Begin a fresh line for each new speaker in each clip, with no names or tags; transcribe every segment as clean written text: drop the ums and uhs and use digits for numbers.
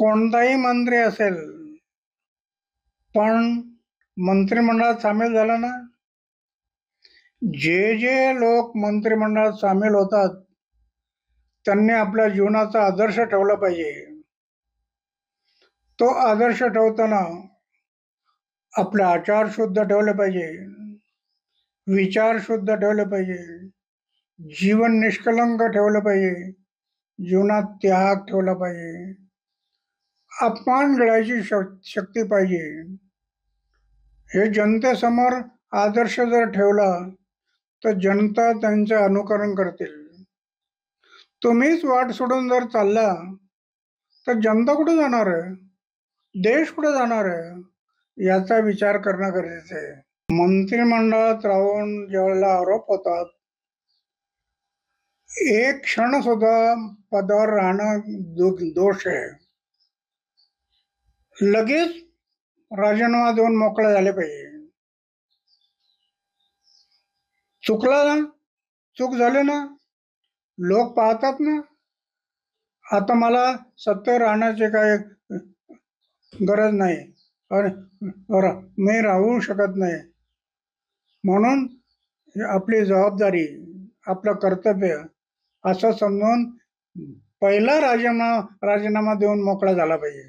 कोणताही मंत्री असेल पण मंत्रिमंडळात सामील झाला ना, जे जे लोक मंत्रिमंडळात सामील होतात त्यांनी आपल्या जीवनाचा आदर्श ठेवला पाहिजे. तो आदर्श ठेवताना आपले आचार शुद्ध ठेवले पाहिजे, विचार शुद्ध ठेवले पाहिजे, जीवन निष्कलंक ठेवलं पाहिजे, जीवनात त्याग ठेवला पाहिजे, अपमान घडायची शक्ती पाहिजे. हे जनतेसमोर आदर्श जर ठेवला तर जनता त्यांचे अनुकरण करतील. तुम्हीच वाट सोडून जर चालला तर जनता कुठे जाणार आहे, देश कुठे जाणार आहे, याचा विचार करणं गरजेचं आहे. मंत्रिमंडळात राहून ज्यावेळेला आरोप होतात, एक क्षण सुद्धा पदावर राहणं दोष आहे. लगेच राजीनामा देऊन मोकळे झाले पाहिजे. चुकला ना, चूक झाली ना, लोक पाहतात ना. आता मला सत्य राहण्याची काही गरज नाही आणि मी राहू शकत नाही, म्हणून आपली जबाबदारी, आपलं कर्तव्य असं समजून पहिला राजीनामा देऊन मोकळा झाला पाहिजे.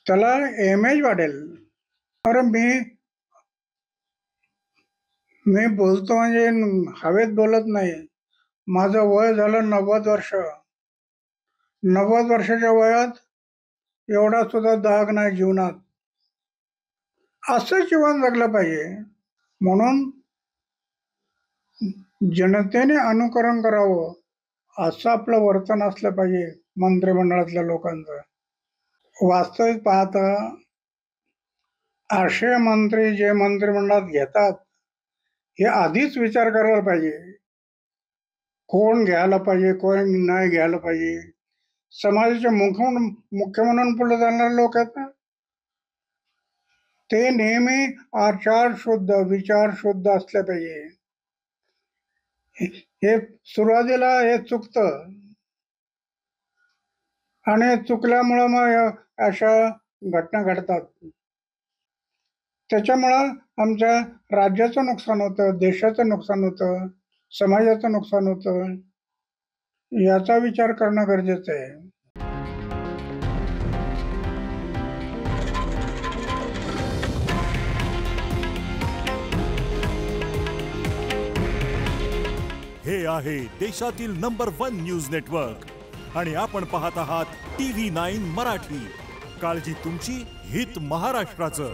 त्याला इमेज वाढेल. अरे मी बोलतो म्हणजे हवेत बोलत नाही. माझं वय झालं 90 वर्ष. 90 वर्षाच्या वयात एवढा सुद्धा दाग नाही जीवनात. असं जीवन जगलं पाहिजे. म्हणून जनतेने अनुकरण करावं असं आपलं वर्तन असलं पाहिजे मंत्रिमंडळातल्या लोकांचं. वास्तविक पाहता असे मंत्री जे मंत्रिमंडळात घेतात हे आधीच विचार करायला पाहिजे, कोण घ्यायला पाहिजे, कोण नाही घ्यायला पाहिजे. समाजाचे मुख्य म्हणून पुढे जाणारे लोक आहेत ना, ते नेहमी आचार शुद्ध, विचार शुद्ध असले पाहिजे. हे सुरुवातीला हे चुकतं आणि चुकल्यामुळं मग अशा घटना घडतात. त्याच्यामुळं आमच्या राज्याचं नुकसान होतं, देशाचं नुकसान होतं, समाजाचं नुकसान होतं. याचा विचार करणं गरजेचं आहे.
हे आहे देशातील नंबर 1 न्यूज नेटवर्क आणि आपण पाहत आहात TV9 मराठी. काळजी तुमची, हित महाराष्ट्राचं.